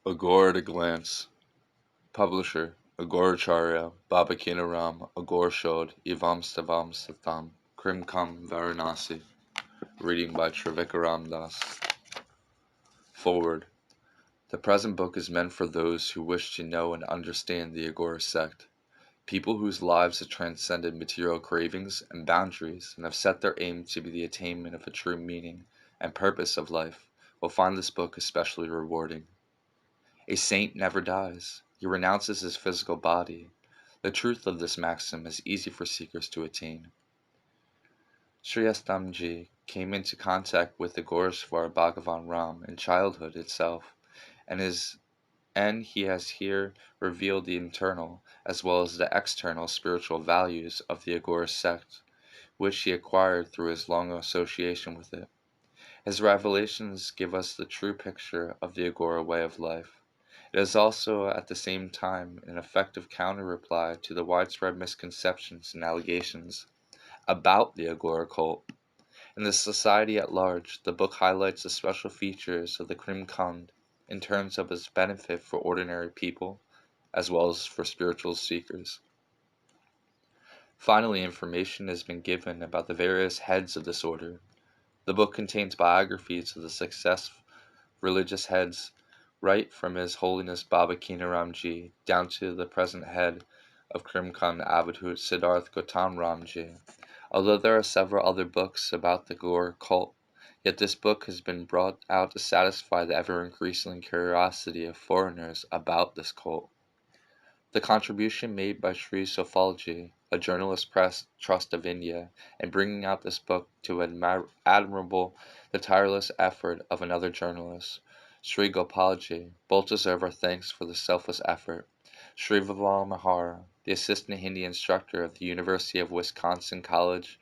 Agora at a glance. Publisher Agoracharya Baba Kinaram Aghor Shod Ivam Stavam Satam Krimkam Varanasi. Reading by Trivikaram Das. Forward. The present book is meant for those who wish to know and understand the Agora sect, people whose lives have transcended material cravings and boundaries and have set their aim to be the attainment of a true meaning and purpose of life will find this book especially rewarding. A saint never dies. He renounces his physical body. The truth of this maxim is easy for seekers to attain. Sri Astamji came into contact with the Goreshwar Bhagavan Ram in childhood itself, and he has here revealed the internal as well as the external spiritual values of the Agora sect, which he acquired through his long association with it. His revelations give us the true picture of the Agora way of life. It is also at the same time an effective counter-reply to the widespread misconceptions and allegations about the Agora cult. In the society at large, the book highlights the special features of the Krim Kand in terms of its benefit for ordinary people, as well as for spiritual seekers. Finally, information has been given about the various heads of this order. The book contains biographies of the successful religious heads, right from His Holiness Baba Kinaram Ji down to the present head of Krimkand Abadhut Siddharth Gautam Ram Ji. Although there are several other books about the Gore cult, yet this book has been brought out to satisfy the ever-increasing curiosity of foreigners about this cult. The contribution made by Sri Sofalji, a journalist press trust of India, in bringing out this book to admirable the tireless effort of another journalist, Sri Gopalji, both deserve our thanks for the selfless effort. Sri Vimal Mahar, the assistant Hindi instructor of the University of Wisconsin College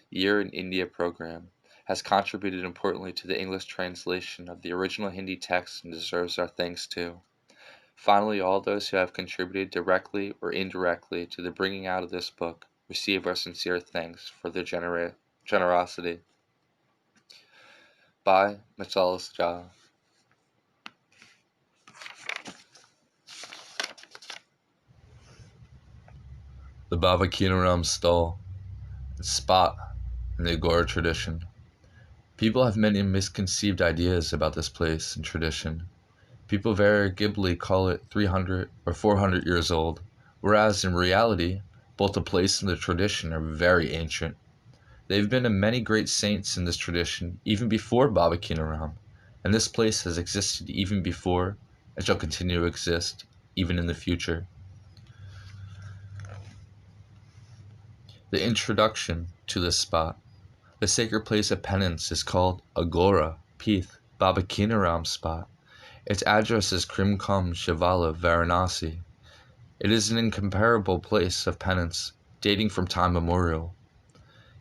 Year in India program, has contributed importantly to the English translation of the original Hindi text and deserves our thanks too. Finally, all those who have contributed directly or indirectly to the bringing out of this book receive our sincere thanks for their generosity. By Machalas Jha. The Baba Kinaram stall, its spot in the Agora tradition. People have many misconceived ideas about this place and tradition. People variously call it 300 or 400 years old, whereas in reality, both the place and the tradition are very ancient. There have been many great saints in this tradition even before Baba Kinaram, and this place has existed even before and shall continue to exist even in the future. The introduction to this spot. The sacred place of penance is called Agora, Pith, Baba Kinaram spot. Its address is Krimkam Shivala, Varanasi. It is an incomparable place of penance, dating from time memorial.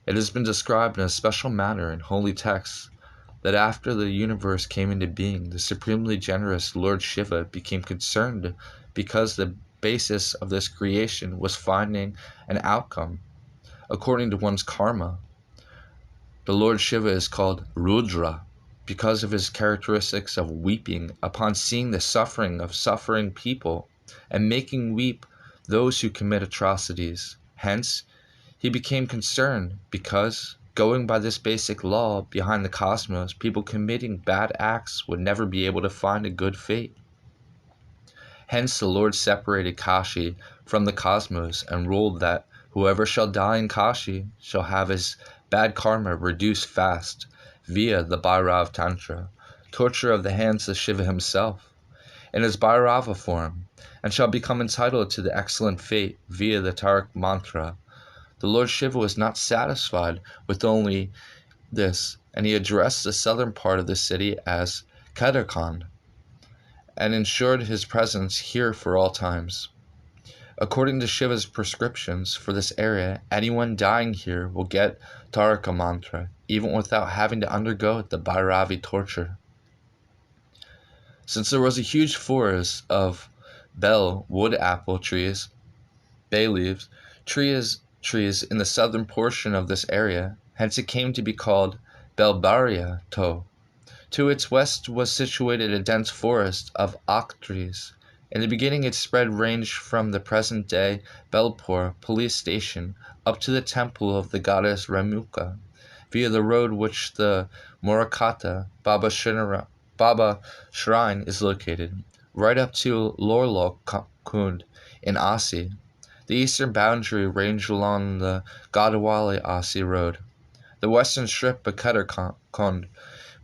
It has been described in a special manner in holy texts that after the universe came into being, the supremely generous Lord Shiva became concerned because the basis of this creation was finding an outcome according to one's karma. The Lord Shiva is called Rudra because of his characteristics of weeping upon seeing the suffering of suffering people and making weep those who commit atrocities. Hence, he became concerned because, going by this basic law behind the cosmos, people committing bad acts would never be able to find a good fate. Hence, the Lord separated Kashi from the cosmos and ruled that whoever shall die in Kashi shall have his bad karma reduced fast via the Bhairav Tantra, torture of the hands of Shiva himself, in his Bhairava form, and shall become entitled to the excellent fate via the Tarak Mantra. The Lord Shiva was not satisfied with only this, and he addressed the southern part of the city as Kedarkand, and ensured his presence here for all times. According to Shiva's prescriptions for this area, anyone dying here will get Taraka Mantra, even without having to undergo the Bhairavi torture. Since there was a huge forest of bel wood apple trees, bay leaves, trees in the southern portion of this area, hence it came to be called Belbaria To, To its west was situated a dense forest of oak trees. In the beginning its spread ranged from the present-day Belpore police station up to the temple of the goddess Renuka, via the road which the Morakata Baba Shrine is located, right up to Lorlok Kund in Asi. The eastern boundary ranged along the Gadawali-Asi road. The western strip of Kund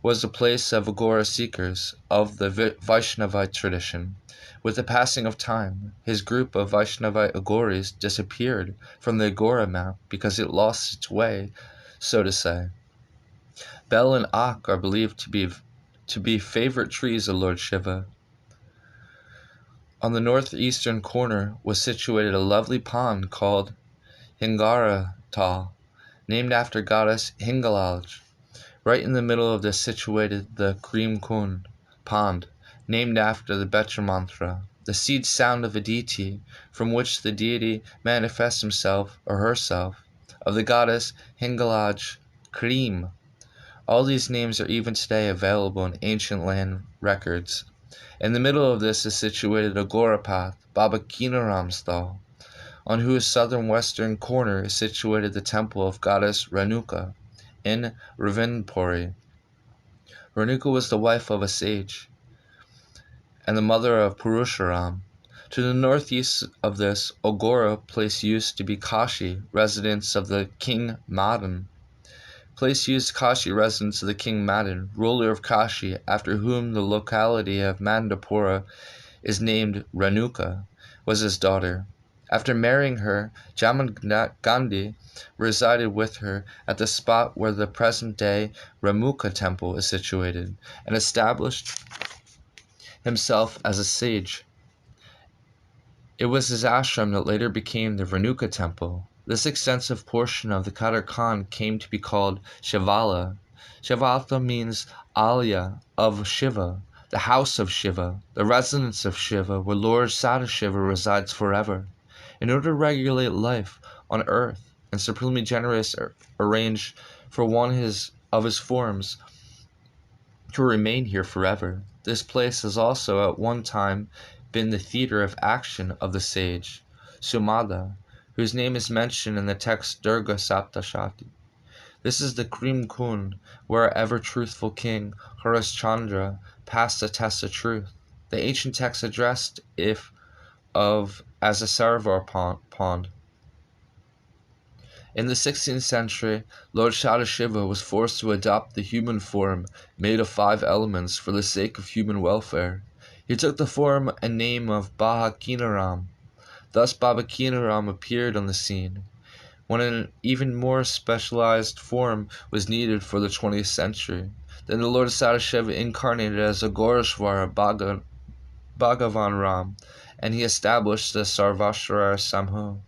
was the place of Agora seekers of the Vaishnavite tradition. With the passing of time, his group of Vaishnavite Agoris disappeared from the Agora map because it lost its way, so to say. Bel and Ak are believed to be favorite trees of Lord Shiva. On the northeastern corner was situated a lovely pond called Hingara Tal, named after goddess Hingalaj. Right in the middle of this situated the Cream Kund pond, named after the Betra mantra, the seed sound of a deity, from which the deity manifests himself or herself, of the goddess Hingalaj Cream. All these names are even today available in ancient land records. In the middle of this is situated Agora path, Baba Kinaram Sthal, on whose southern western corner is situated the temple of goddess Renuka in Ravinpuri. Renuka was the wife of a sage and the mother of Purusharam. To the northeast of this Agora place used to be Kashi, residence of the king Madan. Place used Kashi, residence of the king Madan, ruler of Kashi, after whom the locality of Mandapura is named. Renuka was his daughter. After marrying her, Gandhi resided with her at the spot where the present-day Remuka temple is situated, and established himself as a sage. It was his ashram that later became the Renuka temple. This extensive portion of the Kadar Khan came to be called Shivala. Shivalta means Alaya of Shiva, the house of Shiva, the residence of Shiva, where Lord Sadashiva resides forever. In order to regulate life on earth and supremely generous arrange for one of his forms to remain here forever. This place has also at one time been the theater of action of the sage Sumada, whose name is mentioned in the text Durga Saptashati. This is the Krim Kund, where our ever-truthful king Harishchandra passed the test of truth. The ancient text addressed if of as a Sarovar pond. In the 16th century, Lord Sadashiva was forced to adopt the human form made of 5 elements for the sake of human welfare. He took the form and name of Baha Kinaram. Thus Baba Kinaram appeared on the scene, when an even more specialized form was needed for the 20th century. Then the Lord Sadashiva incarnated as Agoreshwara Bhagavan Ram, and he established the Sarvashvara Samho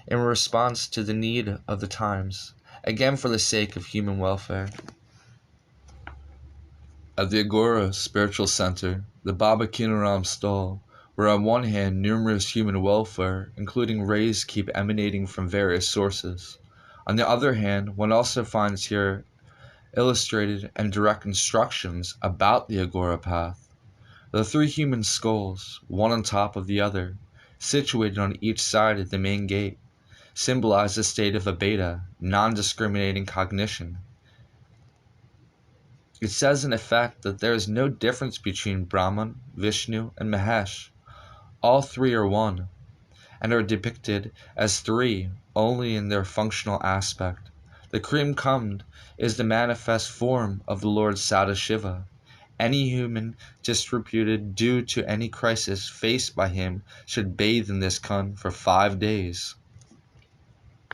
in response to the need of the times, again for the sake of human welfare. At the Agora spiritual center, the Baba Kinaram stall, where on one hand numerous human welfare, including rays, keep emanating from various sources. On the other hand, one also finds here illustrated and direct instructions about the Agora path. The 3 human skulls, one on top of the other, situated on each side of the main gate, symbolize the state of a beta, non-discriminating cognition. It says in effect that there is no difference between Brahman, Vishnu, and Mahesh. All 3 are one, and are depicted as 3 only in their functional aspect. The Krim Kund is the manifest form of the Lord Sadashiva. Any human disreputed due to any crisis faced by him should bathe in this Kund for 5 days.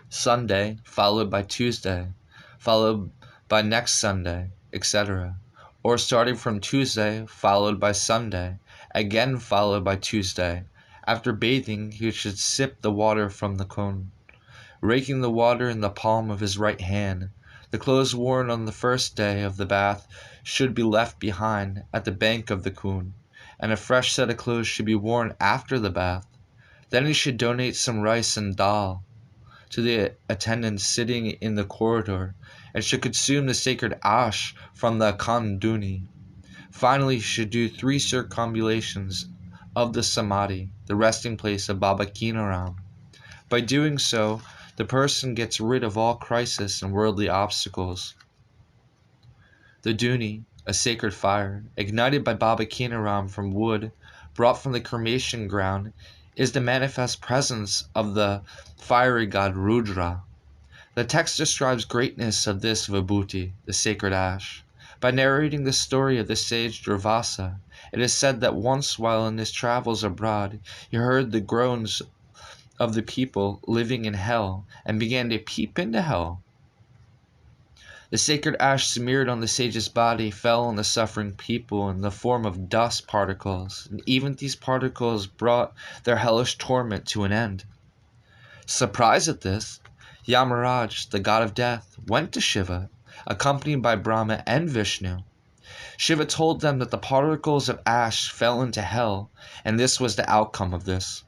Sunday, followed by Tuesday, followed by next Sunday, etc. Or starting from Tuesday, followed by Sunday, again followed by Tuesday. After bathing, he should sip the water from the Kund, raking the water in the palm of his right hand. The clothes worn on the first day of the bath should be left behind at the bank of the Kund, and a fresh set of clothes should be worn after the bath. Then he should donate some rice and dal to the attendants sitting in the corridor, and should consume the sacred ash from the kanduni. Finally, you should do 3 circumambulations of the Samadhi, the resting place of Baba Kinaram. By doing so, the person gets rid of all crisis and worldly obstacles. The Duni, a sacred fire, ignited by Baba Kinaram from wood, brought from the cremation ground, is the manifest presence of the fiery god Rudra. The text describes greatness of this Vibhuti, the sacred ash. By narrating the story of the sage Durvasa, it is said that once while in his travels abroad, he heard the groans of the people living in hell and began to peep into hell. The sacred ash smeared on the sage's body fell on the suffering people in the form of dust particles, and even these particles brought their hellish torment to an end. Surprised at this, Yamaraj, the god of death, went to Shiva, accompanied by Brahma and Vishnu. Shiva told them that the particles of ash fell into hell, and this was the outcome of this.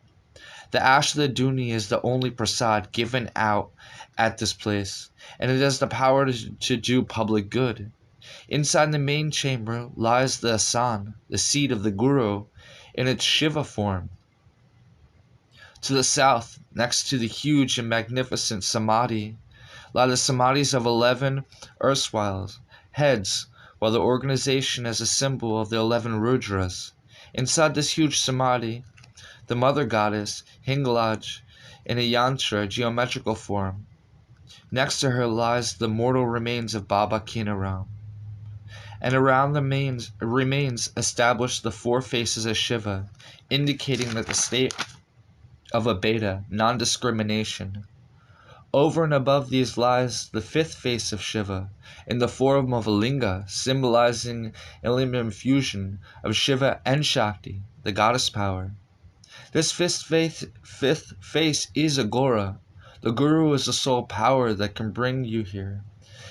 The ash of the Duni is the only prasad given out at this place, and it has the power to do public good. Inside the main chamber lies the Asthana, the seat of the Guru, in its Shiva form. To the south, next to the huge and magnificent Samadhi, lie the Samadhis of 11 erstwhile heads, while the organization is a symbol of the 11 Rudras. Inside this huge Samadhi, the mother goddess, Hingalaj, in a yantra geometrical form. Next to her lies the mortal remains of Baba Kinaram. And around the remains established the 4 faces of Shiva, indicating that the state of Abheda, non-discrimination. Over and above these lies the 5th face of Shiva, in the form of a linga, symbolizing an infusion of Shiva and Shakti, the goddess power. This 5th face is Agora. The Guru is the sole power that can bring you here,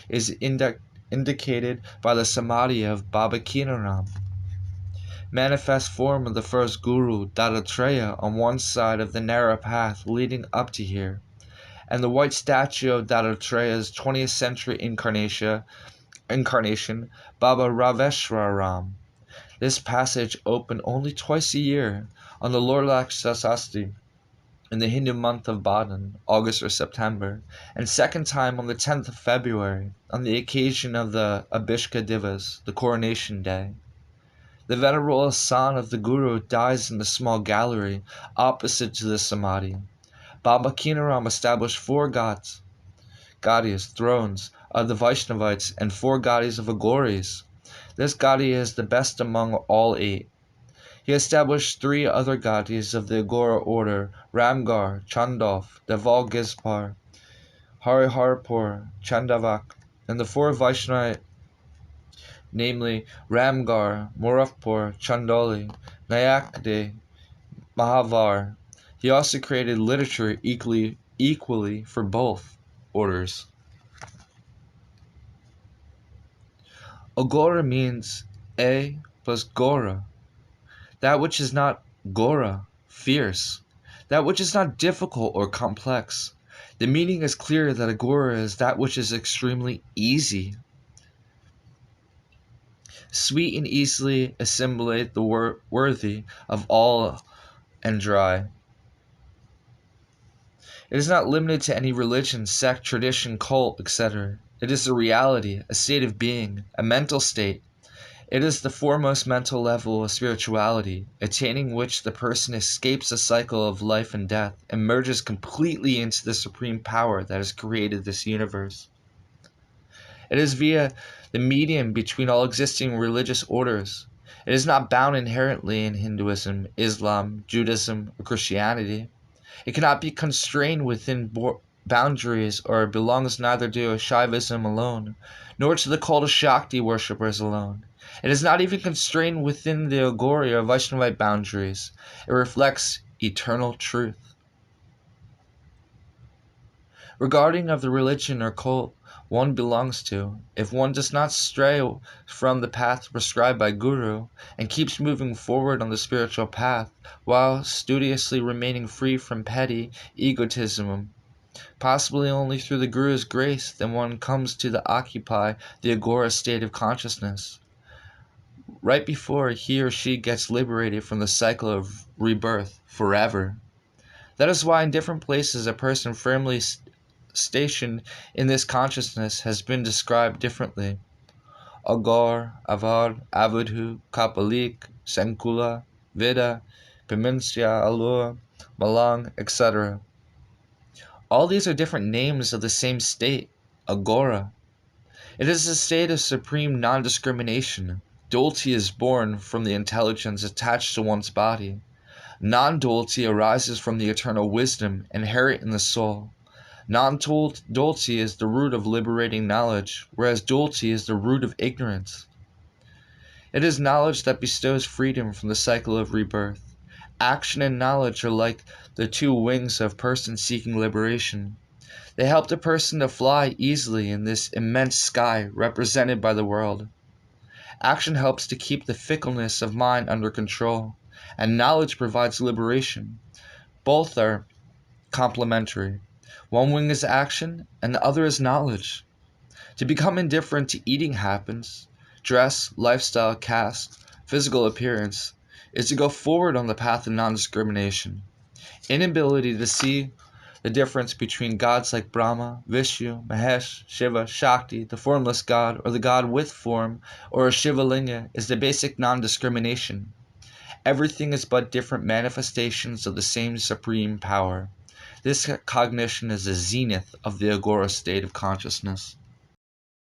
is indicated by the Samadhi of Baba Kinaram. Manifest form of the first Guru, Dattatreya, on one side of the narrow path leading up to here, and the white statue of Dattatreya's 20th century incarnation, Baba Raveshwaram. This passage opened only twice a year, on the Lorlak Sasasti, in the Hindu month of Badan, August or September, and second time on the 10th of February, on the occasion of the Abhishka Divas, the coronation day. The venerable son of the Guru dies in the small gallery opposite to the Samadhi. Baba Kinaram established 4 Gaudis, thrones of the Vaishnavites, and 4 Gaudis of Aghoris. This Gaudi is the best among all 8. He established 3 other Gaudis of the Agora order, Ramgar, Chandov, Deval Gizpar, Hariharpur, Chandavak, and the 4 Vaishnava, namely Ramgar, Morafpur, Chandoli, Nayakde, Mahavar. He also created literature equally for both orders. Agora means A plus Gora, that which is not Gora, fierce, that which is not difficult or complex. The meaning is clear that Agora is that which is extremely easy. Sweet and easily assimilate the worthy of all and dry. It is not limited to any religion, sect, tradition, cult, etc. It is a reality, a state of being, a mental state. It is the foremost mental level of spirituality, attaining which the person escapes the cycle of life and death and merges completely into the supreme power that has created this universe. It is via the medium between all existing religious orders. It is not bound inherently in Hinduism, Islam, Judaism, or Christianity. It cannot be constrained within boundaries or belongs neither to Shaivism alone, nor to the cult of Shakti worshippers alone. It is not even constrained within the Agora or Vaishnavite boundaries. It reflects eternal truth. Regarding of the religion or cult one belongs to, if one does not stray from the path prescribed by Guru and keeps moving forward on the spiritual path while studiously remaining free from petty egotism, possibly only through the Guru's grace then one comes to occupy the Agora state of consciousness. right before he or she gets liberated from the cycle of rebirth forever. That is why in different places a person firmly stationed in this consciousness has been described differently. Aghor, Avar, Avadhu, Kapalik, Senkula, Veda, Peminsya, Alur, Malang, etc. All these are different names of the same state, Agora. It is a state of supreme non-discrimination. Duality is born from the intelligence attached to one's body. Non-duality arises from the eternal wisdom inherent in the soul. Non-duality is the root of liberating knowledge, whereas duality is the root of ignorance. It is knowledge that bestows freedom from the cycle of rebirth. Action and knowledge are like the two wings of a person seeking liberation. They help the person to fly easily in this immense sky represented by the world. Action helps to keep the fickleness of mind under control, and knowledge provides liberation. Both are complementary. One wing is action, and the other is knowledge. To become indifferent to eating habits, dress, lifestyle, caste, physical appearance, is to go forward on the path of non-discrimination. Inability to see the difference between gods like Brahma, Vishnu, Mahesh, Shiva, Shakti, the formless God, or the God with form, or a Shiva Linga is the basic non-discrimination. Everything is but different manifestations of the same supreme power. This cognition is the zenith of the Agora state of consciousness.